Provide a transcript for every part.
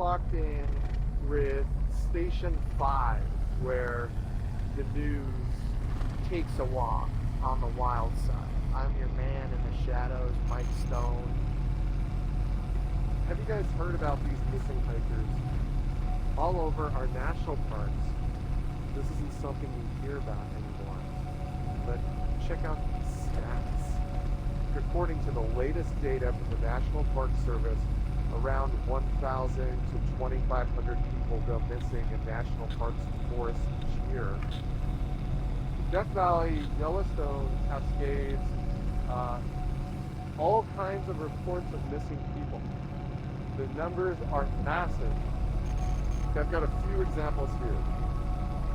locked in with Station 5, where the news takes a walk on the wild side. I'm your man in the shadows, Mike Stone. Have you guys heard about these missing hikers all over our national parks? This isn't something you hear about anymore. But check out these stats. According to the latest data from the National Park Service, around 1,000 to 2,500 people go missing in national parks and forests each year. Death Valley, Yellowstone, Cascades, all kinds of reports of missing people. The numbers are massive. I've got a few examples here.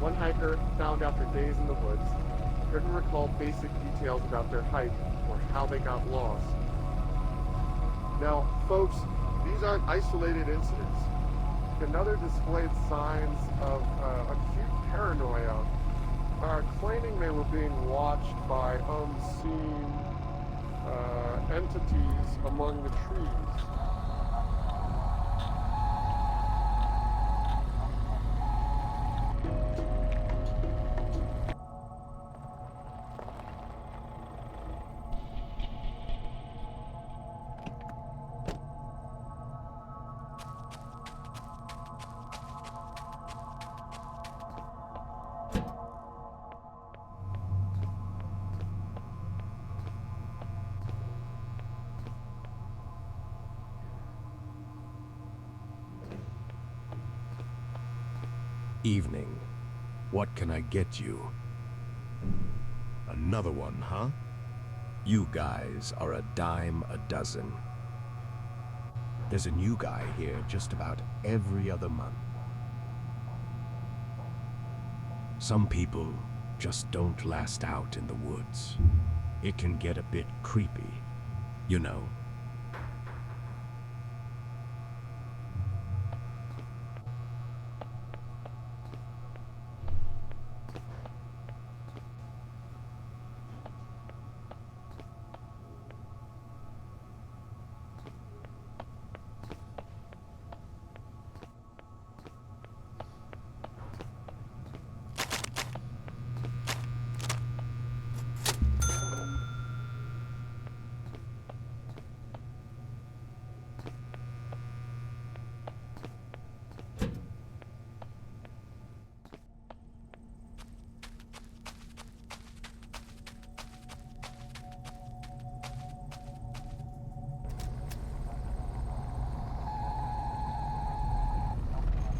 One hiker found after days in the woods couldn't recall basic details about their hike or how they got lost. Now, folks, these aren't isolated incidents. Another displayed signs of acute paranoia are claiming they were being watched by unseen entities among the trees. Evening. What can I get you? Another one, huh? You guys are a dime a dozen. There's a new guy here just about every other month. Some people just don't last out in the woods. It can get a bit creepy, you know.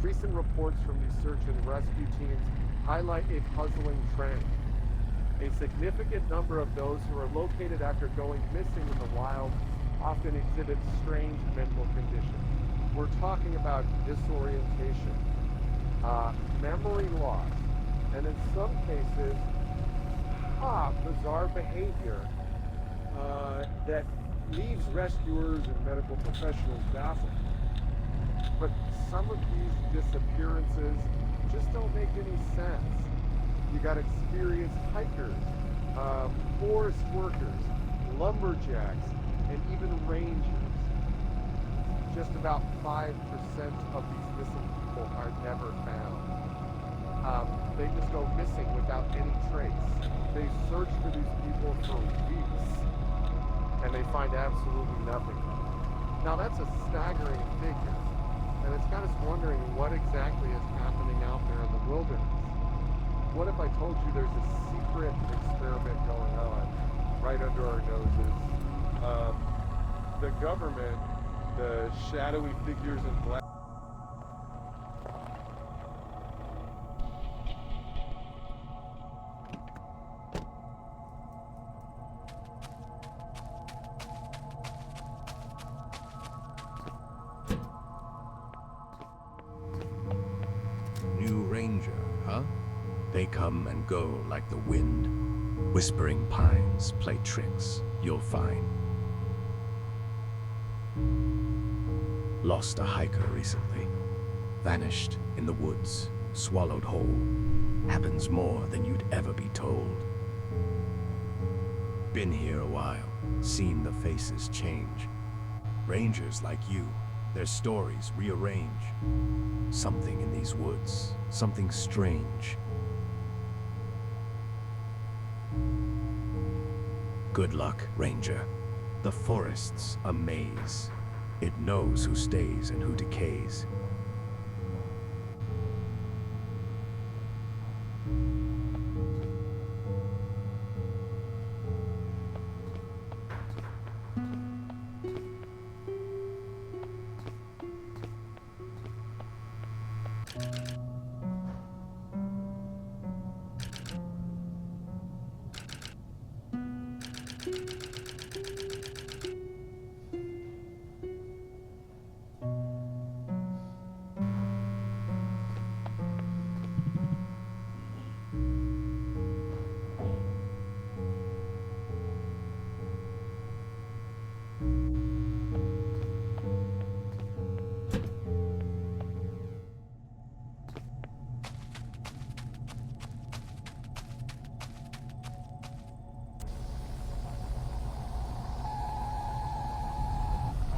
Recent reports from these search and rescue teams highlight a puzzling trend. A significant number of those who are located after going missing in the wild often exhibit strange mental conditions. We're talking about disorientation, memory loss, and in some cases, bizarre behavior that leaves rescuers and medical professionals baffled. But some of these disappearances just don't make any sense. You got experienced hikers, forest workers, lumberjacks, and even rangers. Just about 5% of these missing people are never found. They just go missing without any trace. They search for these people for weeks, and they find absolutely nothing. Now that's a staggering figure. And it's got us wondering what exactly is happening out there in the wilderness. What if I told you there's a secret experiment going on right under our noses? The government, the shadowy figures in black. They come and go like the wind. Whispering pines play tricks, you'll find. Lost a hiker recently. Vanished in the woods, swallowed whole. Happens more than you'd ever be told. Been here a while, seen the faces change. Rangers like you, their stories rearrange. Something in these woods, something strange. Good luck, Ranger. The forest's a maze. It knows who stays and who decays.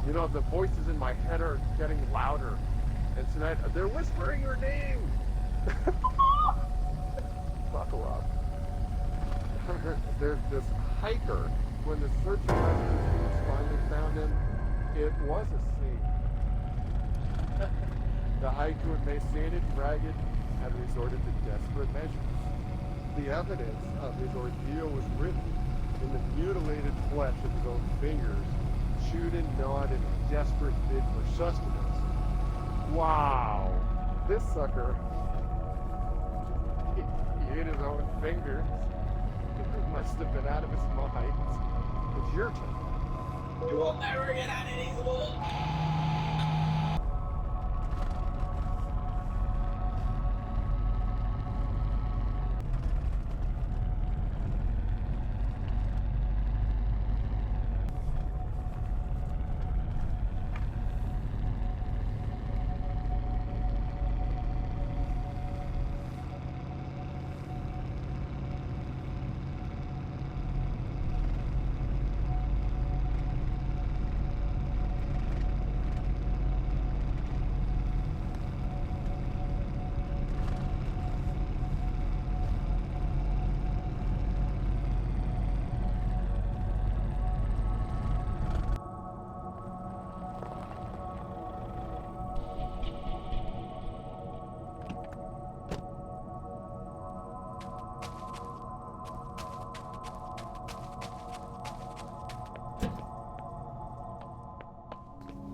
You know, the voices in my head are getting louder. And tonight, they're whispering your name! Buckle up. There's this hiker. When the search and rescue teams finally found him, it was a scene. The hike, who emaciated and ragged, had resorted to desperate measures. The evidence of his ordeal was written in the mutilated flesh of his own fingers, chewed and gnawed in a desperate bid for sustenance. Wow! This sucker, he ate his own fingers. He must have been out of his mind. It's your turn. You will never get out of these woods.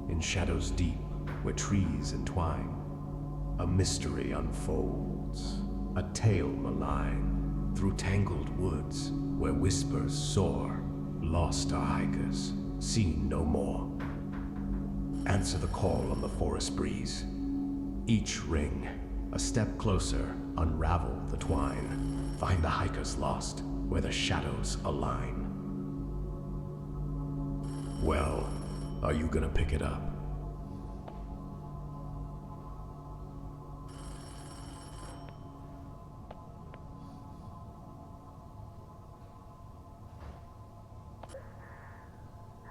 In shadows deep, where trees entwine, a mystery unfolds, a tale malign. Through tangled woods, where whispers soar, lost are hikers, seen no more. Answer the call on the forest breeze. Each ring, a step closer, unravel the twine. Find the hikers lost, where the shadows align. Well, are you gonna pick it up?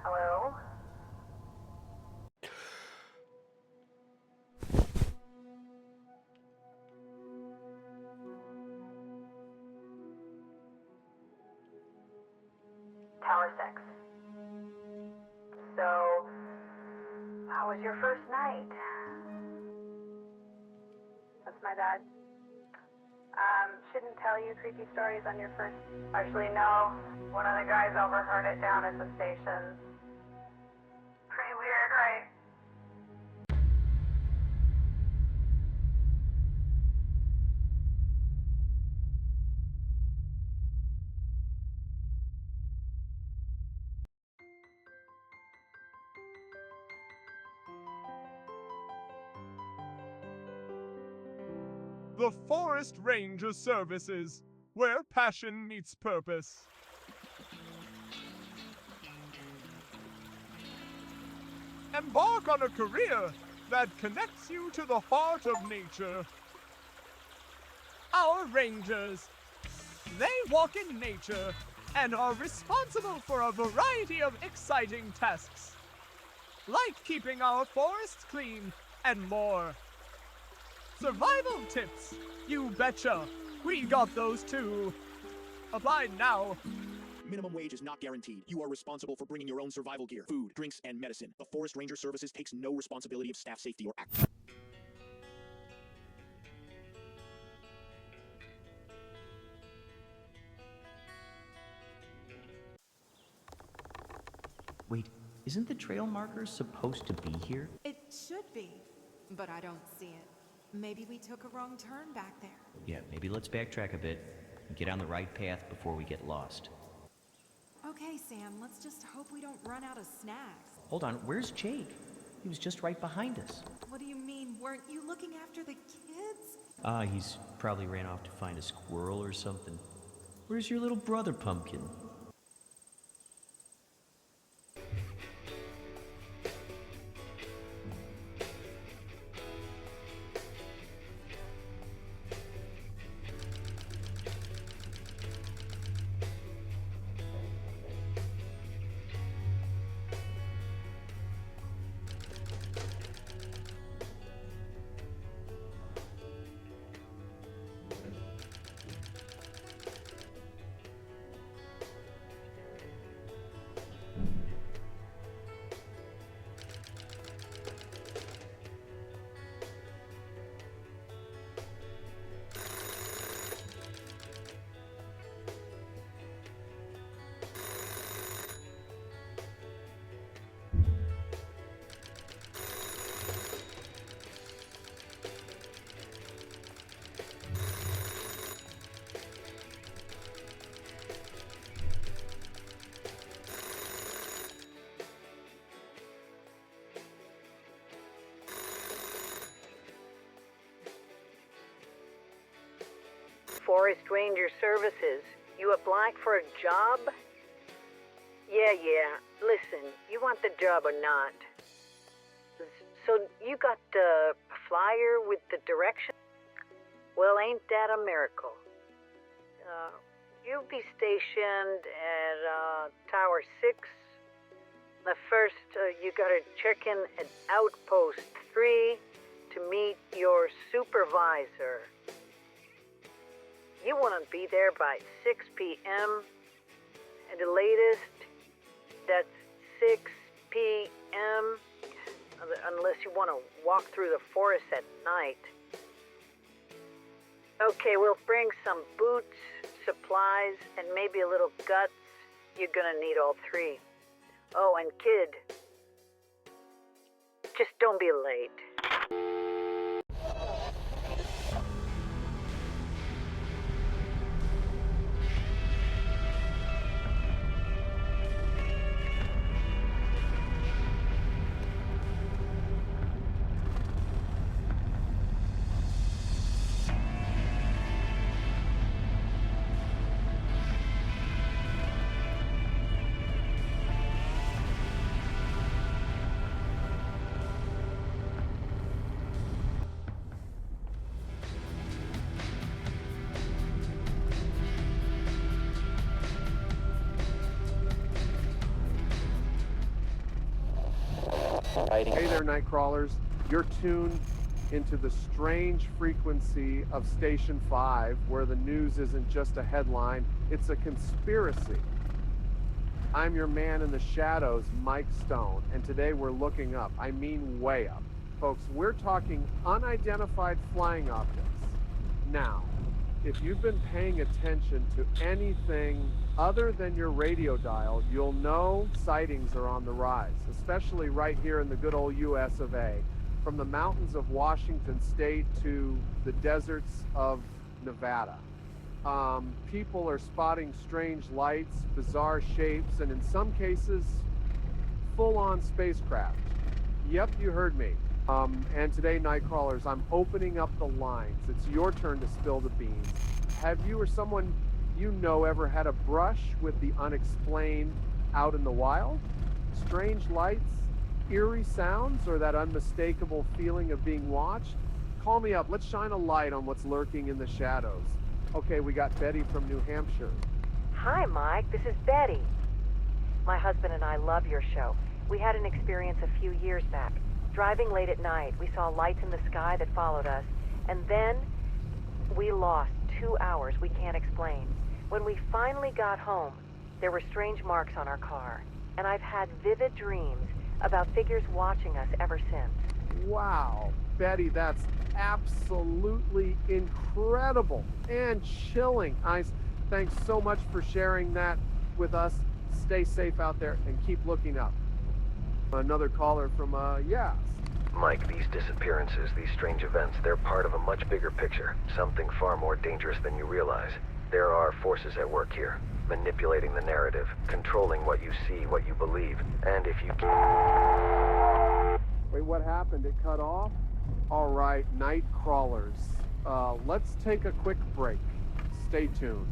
Hello? Tower 6. So, how was your first night? That's my bad. Shouldn't tell you creepy stories on your first... Actually, no. One of the guys overheard it down at the station. Pretty weird, right? The Forest Ranger Services, where passion meets purpose. Embark on a career that connects you to the heart of nature. Our Rangers, they walk in nature and are responsible for a variety of exciting tasks. like keeping our forests clean, and more. Survival tips, you betcha. We got those too. Apply now. Minimum wage is not guaranteed. You are responsible for bringing your own survival gear, food, drinks, and medicine. The Forest Ranger Services takes no responsibility of staff safety or act. Wait, isn't the trail marker supposed to be here? It should be, but I don't see it. Maybe we took a wrong turn back there. Yeah, maybe let's backtrack a bit and get on the right path before we get lost. Okay, Sam, let's just hope we don't run out of snacks. Hold on, where's Jake? He was just right behind us. What do you mean? Weren't you looking after the kids? He's probably ran off to find a squirrel or something. Where's your little brother, Pumpkin? Forest Ranger Services. You applied for a job? Yeah. Listen, you want the job or not? So you got a flyer with the direction? Well, ain't that a miracle? You'll be stationed at Tower 6. First, you gotta check in at Outpost 3 to meet your supervisor. You want to be there by 6 p.m. At the latest, that's 6 p.m. Unless you want to walk through the forest at night. Okay, we'll bring some boots, supplies, and maybe a little guts. You're gonna need all three. Oh, and kid, just don't be late. Hey there, night crawlers. You're tuned into the strange frequency of Station 5, where the news isn't just a headline, it's a conspiracy. I'm your man in the shadows, Mike Stone, and today we're looking up. I mean way up. Folks, we're talking unidentified flying objects. Now, if you've been paying attention to anything other than your radio dial, you'll know sightings are on the rise, especially right here in the good old US of A. From the mountains of Washington State to the deserts of Nevada. People are spotting strange lights, bizarre shapes, and in some cases, full-on spacecraft. Yep, you heard me. And today, night crawlers, I'm opening up the lines. It's your turn to spill the beans. Have you or someone you know ever had a brush with the unexplained out in the wild? Strange lights, eerie sounds, or that unmistakable feeling of being watched? Call me up. Let's shine a light on what's lurking in the shadows. Okay, we got Betty from New Hampshire. Hi, Mike. This is Betty. My husband and I love your show, We had an experience a few years back. Driving late at night, we saw lights in the sky that followed us, and then we lost 2 hours we can't explain. When we finally got home, there were strange marks on our car, and I've had vivid dreams about figures watching us ever since. Wow, Betty, that's absolutely incredible and chilling. Thanks so much for sharing that with us. Stay safe out there and keep looking up. Another caller from, yes. Mike, these disappearances, these strange events, they're part of a much bigger picture. Something far more dangerous than you realize. There are forces at work here, manipulating the narrative, controlling what you see, what you believe, and if you can... Wait, what happened? It cut off? All right, night crawlers. Let's take a quick break. Stay tuned.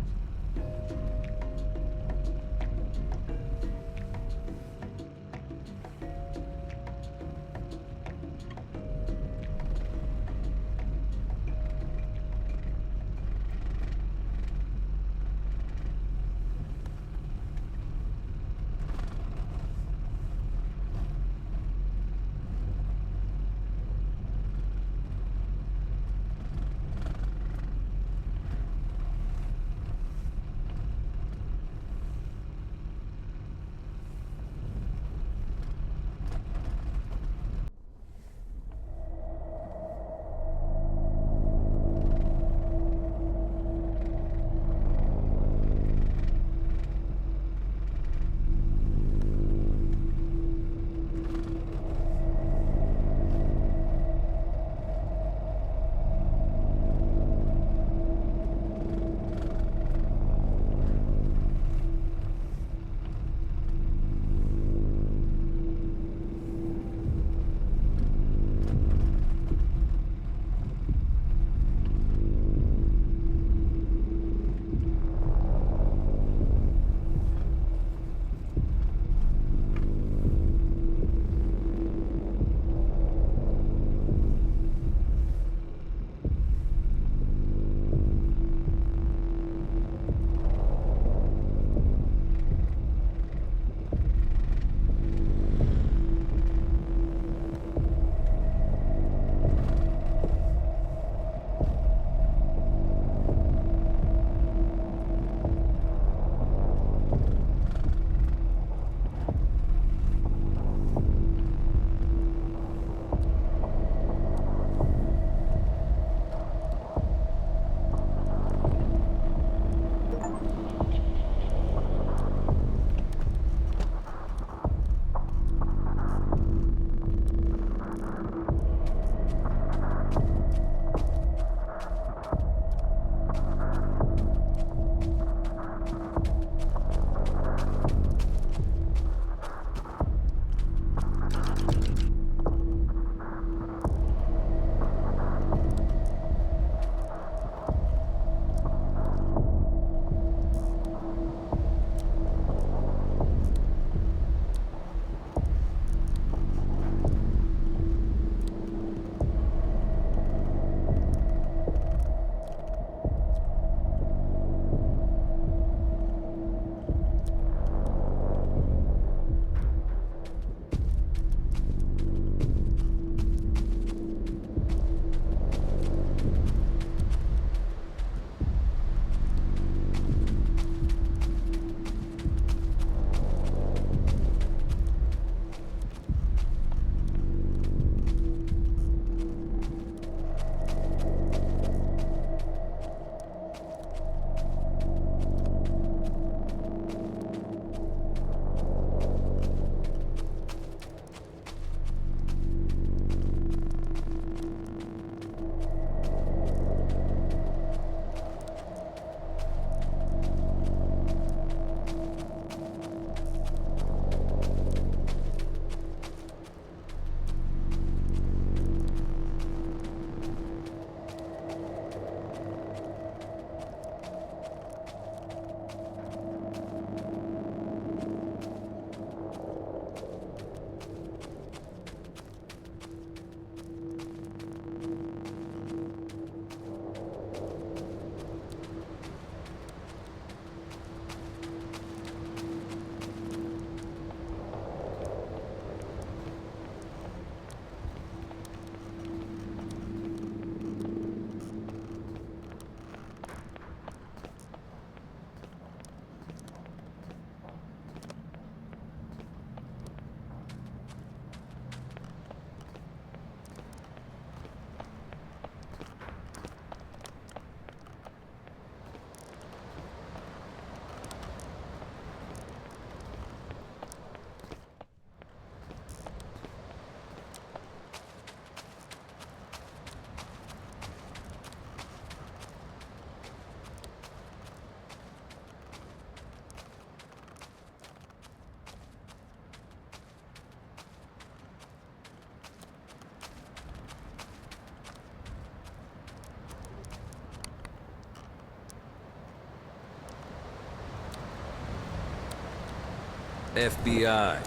FBI.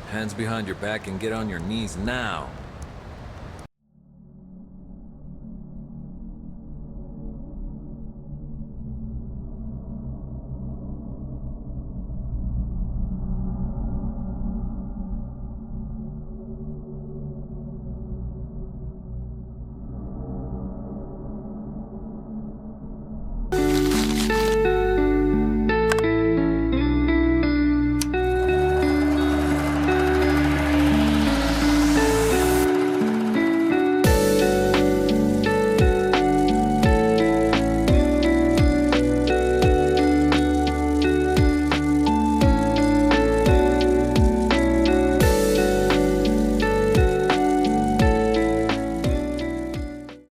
Hands behind your back and get on your knees now.